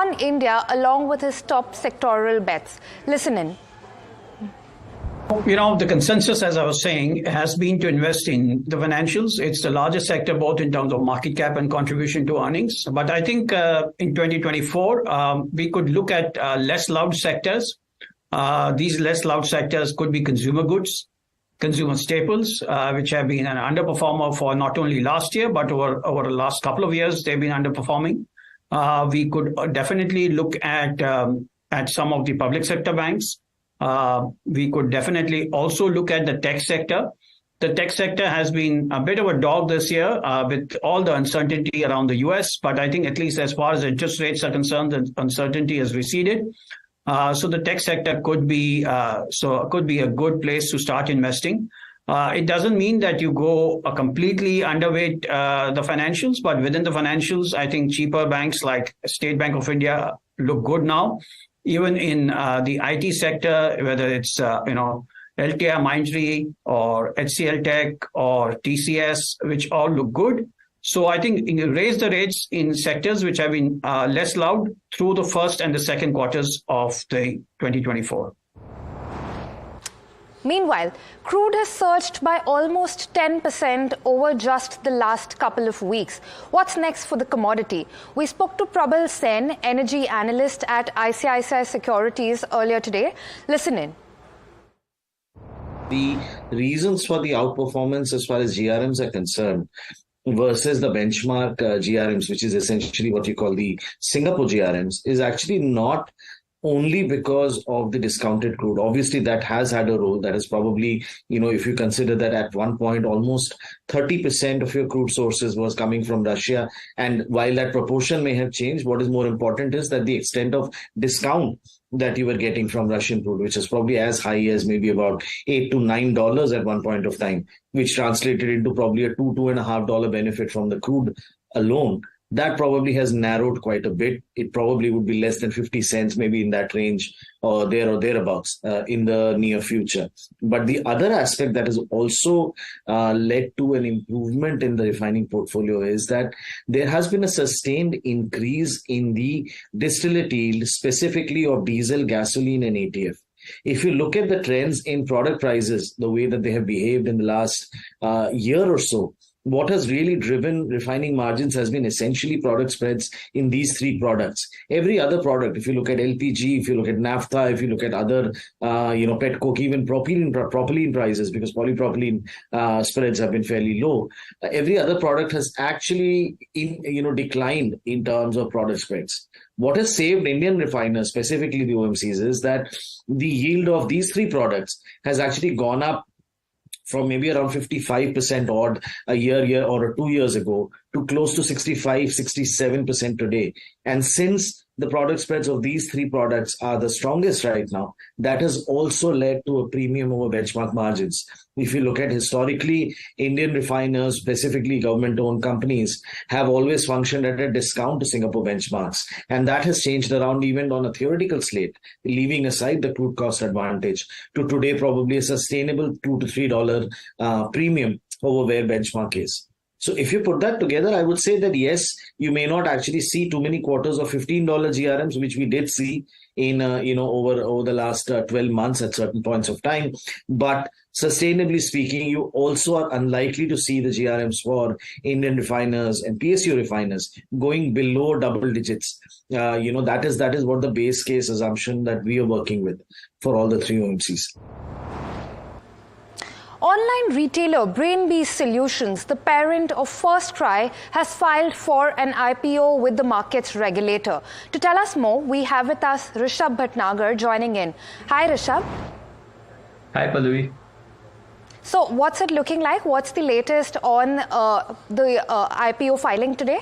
on India along with his top sectoral bets. Listen in. The consensus, as I was saying, has been to invest in the financials. It's the largest sector, both in terms of market cap and contribution to earnings. But I think in 2024, we could look at less loved sectors. These less loved sectors could be consumer goods, consumer staples, which have been an underperformer for not only last year, but over the last couple of years, they've been underperforming. We could definitely look at some of the public sector banks. We could definitely also look at the tech sector. The tech sector has been a bit of a dog this year with all the uncertainty around the US. But I think at least as far as interest rates are concerned, the uncertainty has receded. So the tech sector could be a good place to start investing. It doesn't mean that you go completely underweight the financials, but within the financials, I think cheaper banks like State Bank of India look good now. Even in the IT sector, whether it's LTI Mindtree or HCL Tech or TCS, which all look good. So I think raise the rates in sectors which have been less loved through the first and the second quarters of the 2024. Meanwhile, crude has surged by almost 10% over just the last couple of weeks. What's next for the commodity? We spoke to Prabal Sen, energy analyst at ICICI Securities earlier today. Listen in. The reasons for the outperformance as far as GRMs are concerned versus the benchmark GRMs, which is essentially what you call the Singapore GRMs, is actually not only because of the discounted crude. Obviously, that has had a role. That is probably, if you consider that at one point, almost 30% of your crude sources was coming from Russia. And while that proportion may have changed, what is more important is that the extent of discount that you were getting from Russian crude, which is probably as high as maybe about $8 to $9 at one point of time, which translated into probably a $2.5 benefit from the crude alone. That probably has narrowed quite a bit. It probably would be less than 50 cents, maybe in that range or thereabouts in the near future. But the other aspect that has also led to an improvement in the refining portfolio is that there has been a sustained increase in the distillate yield, specifically of diesel, gasoline, and ATF. If you look at the trends in product prices, the way that they have behaved in the last year or so, what has really driven refining margins has been essentially product spreads in these three products. Every other product, if you look at LPG, if you look at naphtha, if you look at other, pet coke, even propylene prices, because polypropylene spreads have been fairly low. Every other product has actually, declined in terms of product spreads. What has saved Indian refiners, specifically the OMCs, is that the yield of these three products has actually gone up from maybe around 55% odd a year or 2 years ago to close to 67% today. And since the product spreads of these three products are the strongest right now, that has also led to a premium over benchmark margins. If you look at historically, Indian refiners, specifically government-owned companies, have always functioned at a discount to Singapore benchmarks. And that has changed around even on a theoretical slate, leaving aside the crude cost advantage, to today probably a sustainable $2 to $3 premium over where benchmark is. So if you put that together, I would say that yes, you may not actually see too many quarters of $15 GRMs, which we did see in over the last 12 months at certain points of time. But sustainably speaking, you also are unlikely to see the GRMs for Indian refiners and PSU refiners going below double digits. That is what the base case assumption that we are working with for all the three OMCs. Online retailer Brainbees Solutions, the parent of FirstCry, has filed for an IPO with the markets regulator. To tell us more, we have with us Rishabh Bhatnagar joining in. Hi, Rishabh. Hi, Pallavi. So what's it looking like? What's the latest on the IPO filing today?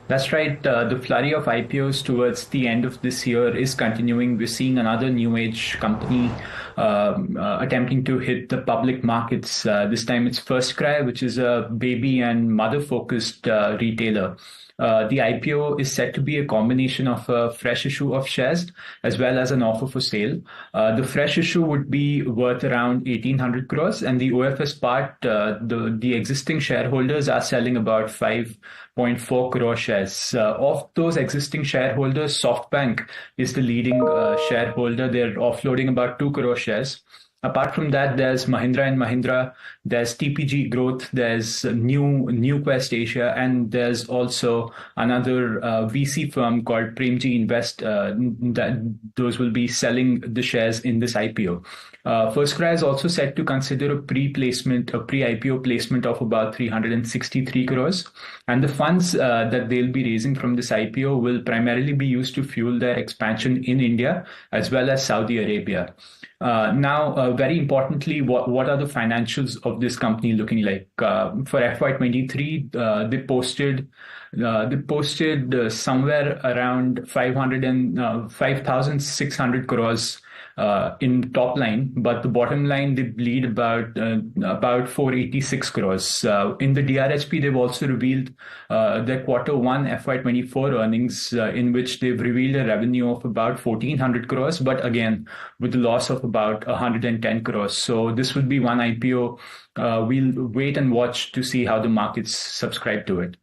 That's right. The flurry of IPOs towards the end of this year is continuing. We're seeing another new age company attempting to hit the public markets. This time it's FirstCry, which is a baby and mother-focused retailer. The IPO is said to be a combination of a fresh issue of shares as well as an offer for sale. The fresh issue would be worth around 1,800 crores, and the OFS part, the existing shareholders are selling about 5.4 crore shares. Of those existing shareholders, SoftBank is the leading shareholder. They're offloading about 2 crore shares. Apart from that, there's Mahindra and Mahindra, there's TPG Growth, there's New Quest Asia, and there's also another VC firm called Premji Invest. That those will be selling the shares in this IPO. FirstCry is also set to consider a pre-IPO placement of about 363 crores. And the funds that they'll be raising from this IPO will primarily be used to fuel their expansion in India as well as Saudi Arabia. Now, very importantly, what are the financials of this company looking like? For FY23, they posted somewhere around 5,600 crores in top line, but the bottom line they bleed about 486 crores. In the DRHP, they've also revealed their Q1 FY24 earnings, in which they've revealed a revenue of about 1,400 crores, but again with a loss of about 110 crores. So this would be one IPO. We'll wait and watch to see how the markets subscribe to it.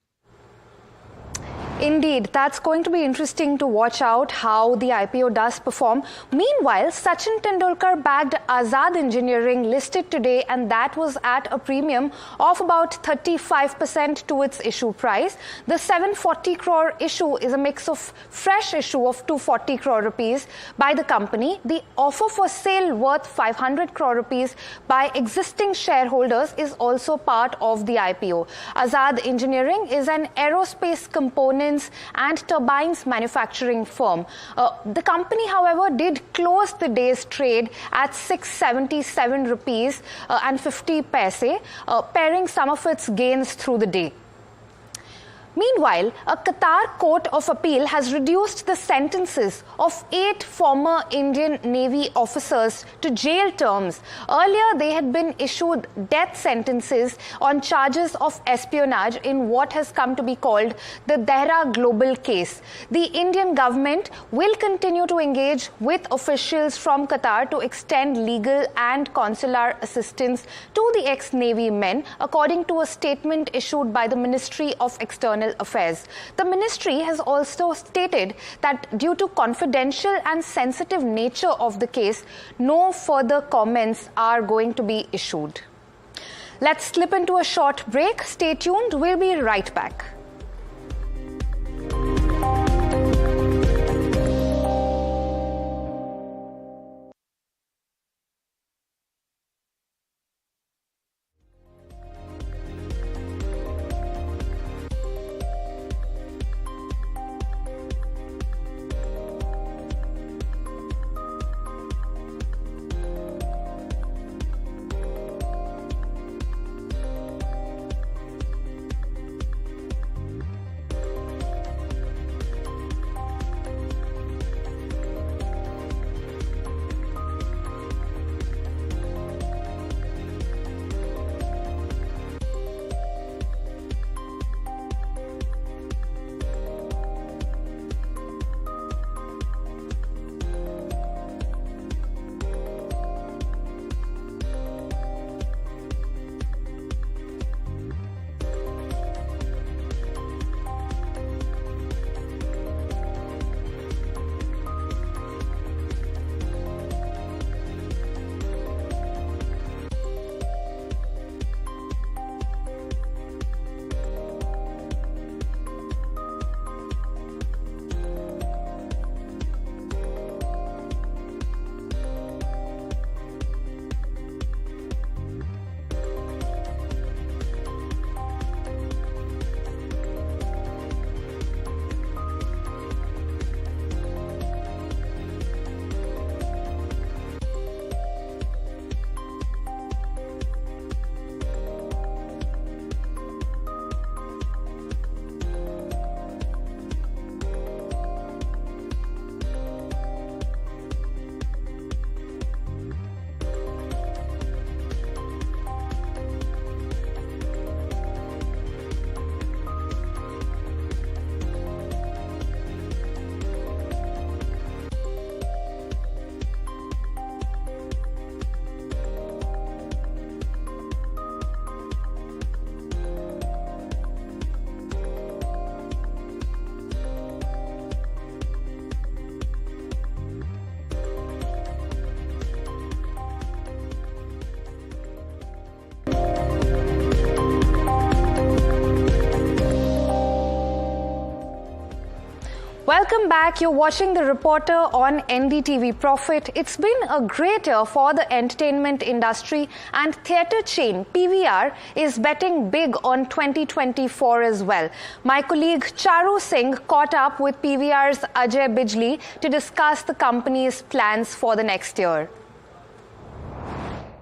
Indeed, that's going to be interesting to watch out how the IPO does perform. Meanwhile, Sachin Tendulkar bagged Azad Engineering listed today, and that was at a premium of about 35% to its issue price. The 740 crore issue is a mix of fresh issue of 240 crore rupees by the company. The offer for sale worth 500 crore rupees by existing shareholders is also part of the IPO. Azad Engineering is an aerospace component and turbines manufacturing firm. The company, however, did close the day's trade at 677 rupees and 50 paise, paring some of its gains through the day. Meanwhile, a Qatar Court of Appeal has reduced the sentences of 8 former Indian Navy officers to jail terms. Earlier, they had been issued death sentences on charges of espionage in what has come to be called the Dehra Global case. The Indian government will continue to engage with officials from Qatar to extend legal and consular assistance to the ex-Navy men, according to a statement issued by the Ministry of External Affairs. The ministry has also stated that due to confidential and sensitive nature of the case, no further comments are going to be issued. Let's slip into a short break. Stay tuned. We'll be right back. Welcome back. You're watching The Reporter on NDTV Profit. It's been a great year for the entertainment industry, and theatre chain PVR is betting big on 2024 as well. My colleague Charu Singh caught up with PVR's Ajay Bijli to discuss the company's plans for the next year.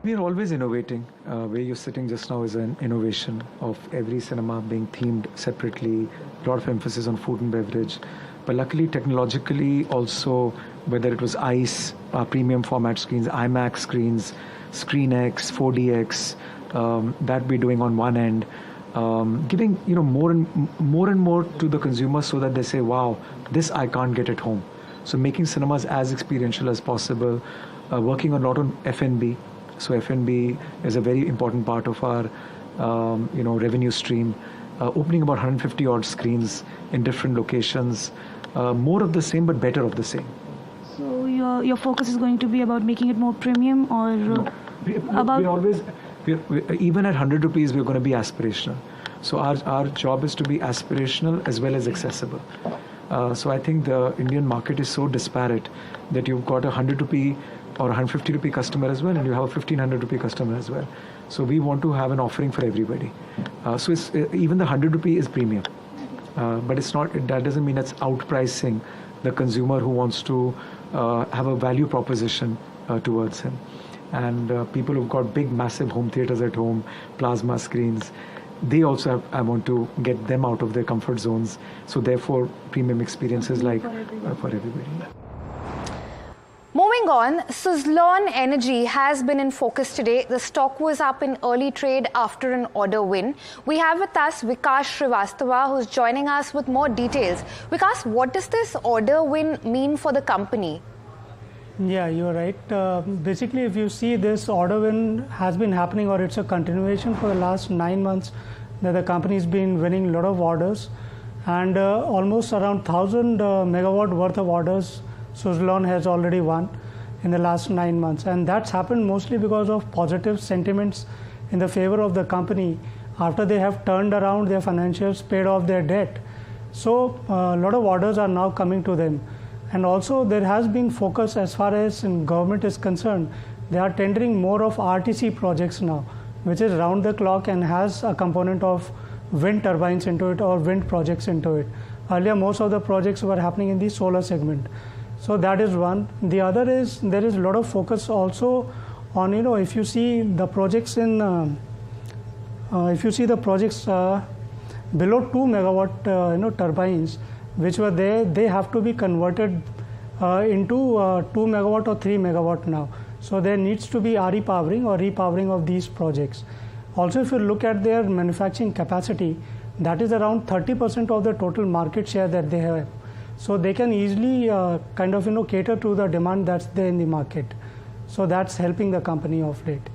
We are always innovating. Where you're sitting just now is an innovation of every cinema being themed separately, a lot of emphasis on food and beverage. But luckily, technologically also, whether it was ICE, premium format screens, IMAX screens, ScreenX, 4DX, that we're doing on one end, giving more and more to the consumer so that they say, wow, this I can't get at home. So making cinemas as experiential as possible, working a lot on F&B. So F&B is a very important part of our revenue stream. Opening about 150 odd screens in different locations. More of the same, but better of the same. So your focus is going to be about making it more premium, or no. Even at 100 rupees, we're going to be aspirational. So our job is to be aspirational as well as accessible. So I think the Indian market is so disparate that you've got a 100 rupee or 150 rupee customer as well, and you have a 1500 rupee customer as well. So we want to have an offering for everybody. So even the 100 rupee is premium. But it's not. That doesn't mean it's outpricing the consumer who wants to have a value proposition towards him. And people who've got big, massive home theaters at home, plasma screens, they also I want to get them out of their comfort zones. So therefore, premium experiences like for everybody. Moving on, Suzlon Energy has been in focus today. The stock was up in early trade after an order win. We have with us Vikas Srivastava, who's joining us with more details. Vikas, what does this order win mean for the company? Yeah, you're right. Basically, if you see, this order win has been happening, or it's a continuation for the last 9 months that the company's been winning a lot of orders, and almost around 1,000 megawatt worth of orders Suzlon has already won in the last 9 months, and that's happened mostly because of positive sentiments in the favor of the company after they have turned around their financials, paid off their debt. So a lot of orders are now coming to them, and also there has been focus as far as government is concerned. They are tendering more of RTC projects now, which is round the clock and has a component of wind turbines into it or wind projects into it. Earlier, most of the projects were happening in the solar segment. So that is one. The other is there is a lot of focus also on, if you see the projects below 2 megawatt turbines which were there, they have to be converted into 2 megawatt or 3 megawatt now. So there needs to be repowering or repowering of these projects. Also, if you look at their manufacturing capacity, that is around 30% of the total market share that they have. So they can easily cater to the demand that's there in the market. So that's helping the company of late.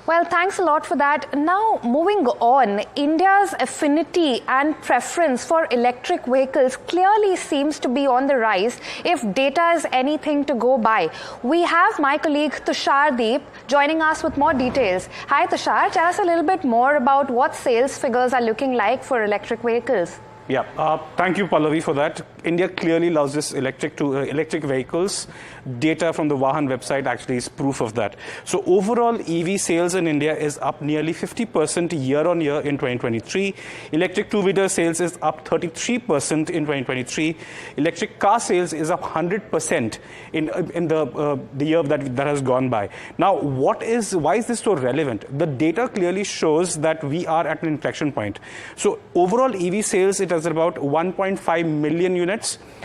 Well, thanks a lot for that. Now, moving on, India's affinity and preference for electric vehicles clearly seems to be on the rise if data is anything to go by. We have my colleague Tushar Deep joining us with more details. Hi Tushar, tell us a little bit more about what sales figures are looking like for electric vehicles. Yeah, thank you, Pallavi, for that. India clearly loves this electric vehicles. Data from the Vahan website actually is proof of that. So overall, EV sales in India is up nearly 50% year on year in 2023. Electric two-wheeler sales is up 33% in 2023. Electric car sales is up 100% in the year that has gone by. Now, why is this so relevant? The data clearly shows that we are at an inflection point. So overall EV sales, it is about 1.5 million units.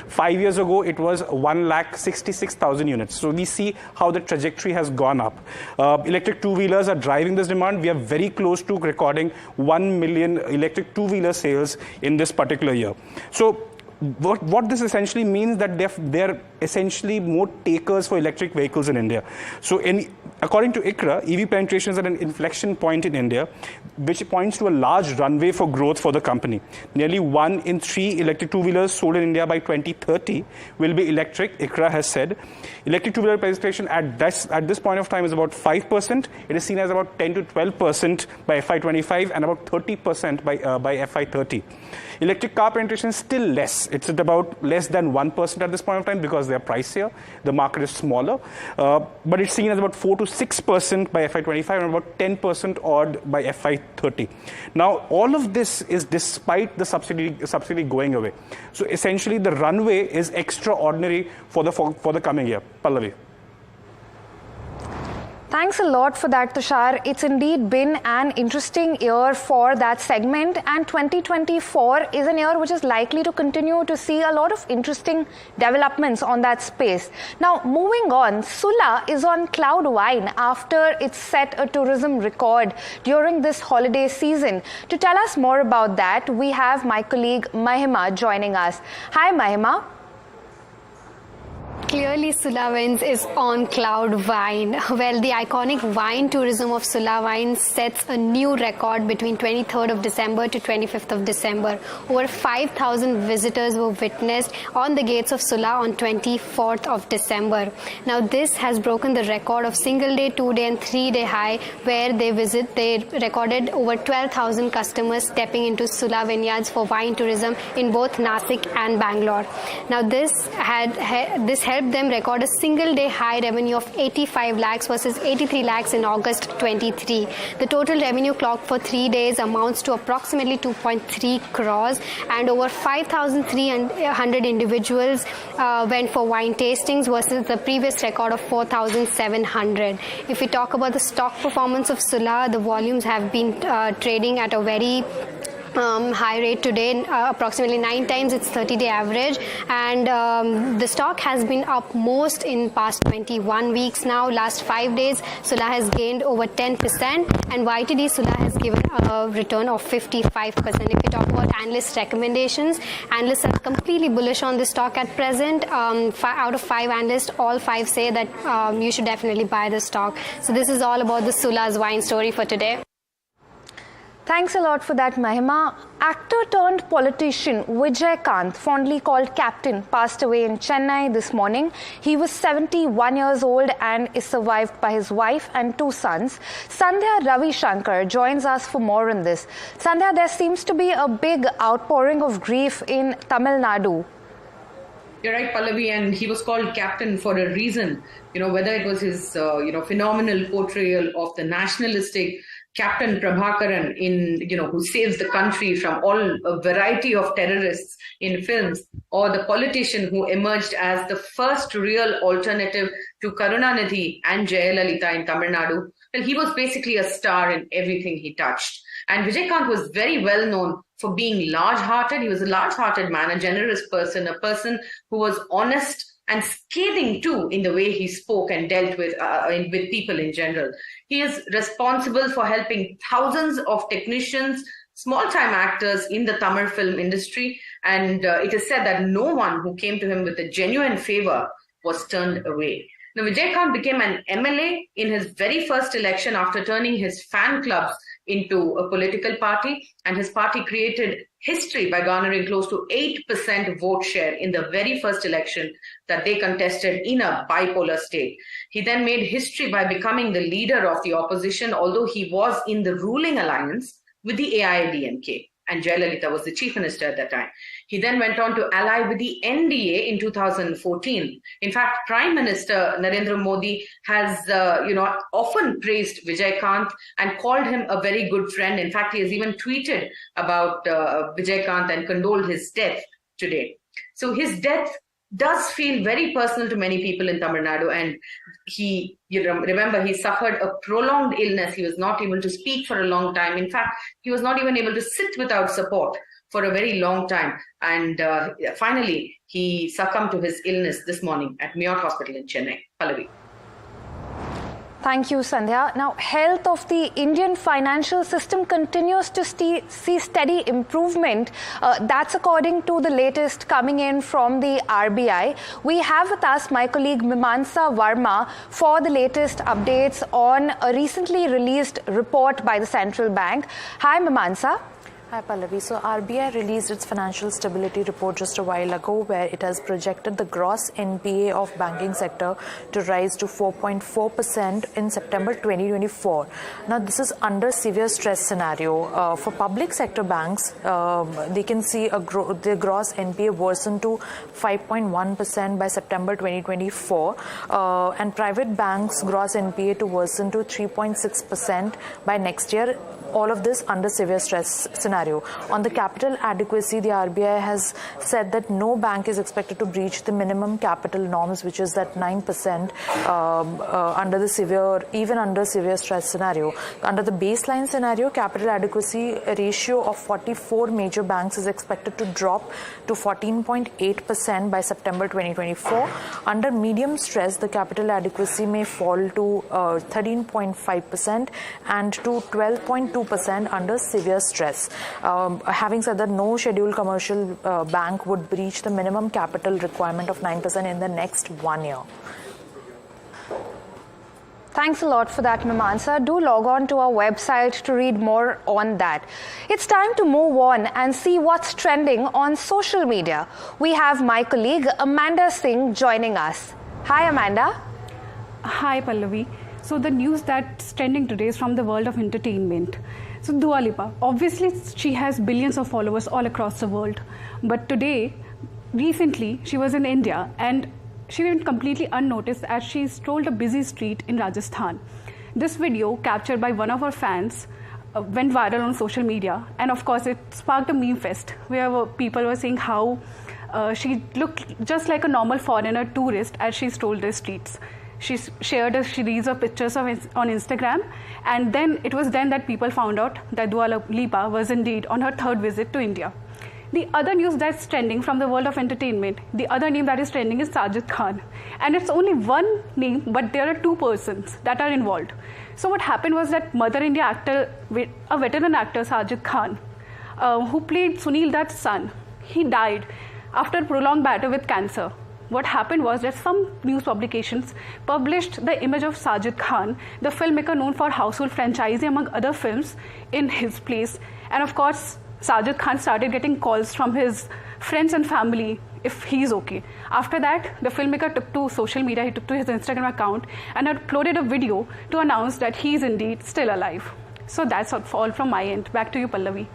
5 years ago, it was 1,66,000 units. So we see how the trajectory has gone up. Electric two-wheelers are driving this demand. We are very close to recording 1 million electric two-wheeler sales in this particular year. So what this essentially means that they're essentially more takers for electric vehicles in India. So according to ICRA, EV penetration is at an inflection point in India, which points to a large runway for growth for the company. Nearly 1 in 3 electric two-wheelers sold in India by 2030 will be electric, ICRA has said. Electric two-wheeler penetration at this point of time is about 5%. It is seen as about 10 to 12% by FY25 and about 30% by FY30. Electric car penetration is still less. It's at about less than 1% at this point of time because they are pricier. The market is smaller. But it's seen as about 4 to 6% by FY25 and about 10% odd by FY30. Now, all of this is despite the subsidy going away. So essentially, the runway is extraordinary for the coming year. Pallavi. Thanks a lot for that, Tushar. It's indeed been an interesting year for that segment, and 2024 is an year which is likely to continue to see a lot of interesting developments on that space. Now, moving on, Sula is on cloud nine after it set a tourism record during this holiday season. To tell us more about that, we have my colleague Mahima joining us. Hi, Mahima. Clearly, Sula Wines is on cloud wine. Well, the iconic wine tourism of Sula Wines sets a new record between 23rd of December to 25th of December. Over 5,000 visitors were witnessed on the gates of Sula on 24th of December. Now, this has broken the record of single-day, 2-day and 3-day high where they recorded over 12,000 customers stepping into Sula Vinyards for wine tourism in both Nasik and Bangalore. Now, this helped them record a single-day high revenue of 85 lakhs versus 83 lakhs in August 23. The total revenue clocked for 3 days amounts to approximately 2.3 crores, and over 5,300 individuals went for wine tastings versus the previous record of 4,700. If we talk about the stock performance of Sula, the volumes have been trading at a very high rate today, approximately 9 times its 30-day average, and the stock has been up most in past 21 weeks now. Last 5 days, Sula has gained over 10%, and YTD Sula has given a return of 55%. If we talk about analyst recommendations, analysts are completely bullish on this stock at present. Out of 5 analysts, all 5 say that you should definitely buy the stock. So this is all about the Sula's wine story for today. Thanks a lot for that, Mahima. Actor turned politician Vijaykanth, fondly called Captain, passed away in Chennai this morning. He was 71 years old and is survived by his wife and 2 sons. Sandhya Ravi Shankar joins us for more on this. Sandhya, there seems to be a big outpouring of grief in Tamil Nadu. You're right, Pallavi, and he was called Captain for a reason. Whether it was his, phenomenal portrayal of the nationalistic Captain Prabhakaran who saves the country from a variety of terrorists in films, or the politician who emerged as the first real alternative to Karunanidhi and Jayalalitha in Tamil Nadu. Well, he was basically a star in everything he touched. And Vijaykanth was very well known for being large-hearted. He was a large-hearted man, a generous person, a person who was honest and scathing too in the way he spoke and dealt with people in general. He is responsible for helping thousands of technicians, small-time actors in the Tamil film industry, and it is said that no one who came to him with a genuine favor was turned away. Now, Vijaykanth became an MLA in his very first election after turning his fan clubs into a political party, and his party created history by garnering close to 8% vote share in the very first election that they contested in a bipolar state. He then made history by becoming the leader of the opposition, although he was in the ruling alliance with the AIADMK, and Jayalalitha was the chief minister at that time. He then went on to ally with the NDA in 2014. In fact, Prime Minister Narendra Modi has, often praised Vijaykanth and called him a very good friend. In fact, he has even tweeted about Vijaykanth and condoled his death today. So his death does feel very personal to many people in Tamil Nadu, and remember, he suffered a prolonged illness. He was not able to speak for a long time. In fact, he was not even able to sit without support for a very long time. And finally, he succumbed to his illness this morning at Miyot Hospital in Chennai. Pallavi. Thank you, Sandhya. Now, health of the Indian financial system continues to see steady improvement. That's according to the latest coming in from the RBI. We have with us my colleague Mimamsa Verma for the latest updates on a recently released report by the central bank. Hi, Mimamsa. Hi Pallavi. So RBI released its financial stability report just a while ago, where it has projected the gross NPA of banking sector to rise to 4.4% in September 2024. Now this is under severe stress scenario. For public sector banks, they can see the gross NPA worsen to 5.1% by September 2024, and private banks gross NPA to worsen to 3.6% by next year. All of this under severe stress scenario. On the capital adequacy, the RBI has said that no bank is expected to breach the minimum capital norms, which is that 9% even under severe stress scenario. Under the baseline scenario, capital adequacy ratio of 44 major banks is expected to drop to 14.8% by September 2024. Under medium stress, the capital adequacy may fall to 13.5% and to 12.2% under severe stress. Having said that, no scheduled commercial bank would breach the minimum capital requirement of 9% in the next 1 year. Thanks a lot for that, Mimamsa. Do log on to our website to read more on that. It's time to move on and see what's trending on social media. We have my colleague Amanda Singh joining us. Hi, Amanda. Hi, Pallavi. So the news that's trending today is from the world of entertainment. So Dua Lipa, obviously she has billions of followers all across the world. But recently, she was in India and she went completely unnoticed as she strolled a busy street in Rajasthan. This video, captured by one of her fans, went viral on social media. And of course, it sparked a meme fest where people were saying how she looked just like a normal foreigner tourist as she strolled the streets. She shared a series of pictures on Instagram, and then it was then that people found out that Dua Lipa was indeed on her third visit to India. The other news that's trending from the world of entertainment, the other name that is trending is Sajid Khan. And it's only one name, but there are two persons that are involved. So what happened was that Mother India actor, a veteran actor, Sajid Khan, who played Sunil Dutt's son, he died after a prolonged battle with cancer. What happened was that some news publications published the image of Sajid Khan, the filmmaker known for household franchising among other films, in his place. And of course, Sajid Khan started getting calls from his friends and family if he's okay. After that, the filmmaker took to social media, he took to his Instagram account and uploaded a video to announce that he's indeed still alive. So that's all from my end. Back to you, Pallavi.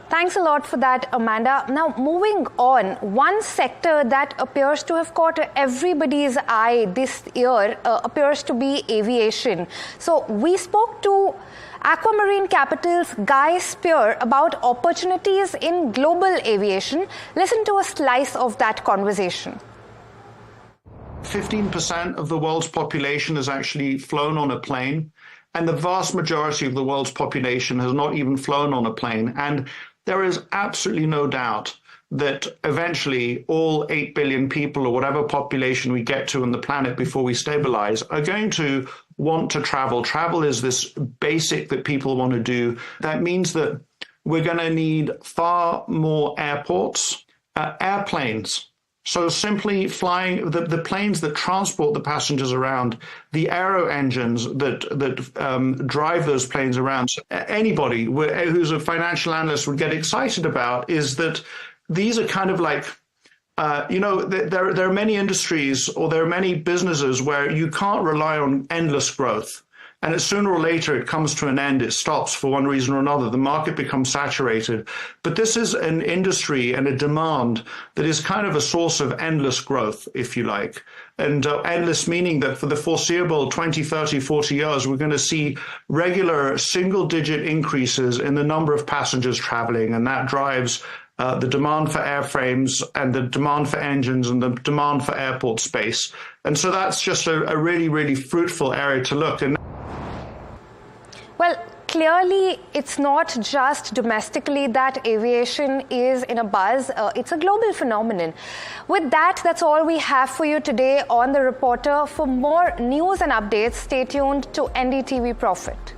Thanks a lot for that, Amanda. Now, moving on, one sector that appears to have caught everybody's eye this year appears to be aviation. So we spoke to Aquamarine Capital's Guy Spear about opportunities in global aviation. Listen to a slice of that conversation. 15% of the world's population has actually flown on a plane, and the vast majority of the world's population has not even flown on a plane. And there is absolutely no doubt that eventually all 8 billion people or whatever population we get to on the planet before we stabilize are going to want to travel. Travel is this basic that people want to do. That means that we're going to need far more airports, airplanes. So simply flying the planes that transport the passengers around, the aero engines that drive those planes around. So anybody who's a financial analyst would get excited about is that these are kind of like, there are many industries or there are many businesses where you can't rely on endless growth. And sooner or later, it comes to an end. It stops for one reason or another. The market becomes saturated. But this is an industry and a demand that is kind of a source of endless growth, if you like. And endless meaning that for the foreseeable 20, 30, 40 years, we're going to see regular single-digit increases in the number of passengers traveling. And that drives the demand for airframes and the demand for engines and the demand for airport space. And so that's just a really, really fruitful area to look. And well, clearly, it's not just domestically that aviation is in a buzz. It's a global phenomenon. With that, that's all we have for you today on The Reporter. For more news and updates, stay tuned to NDTV Profit.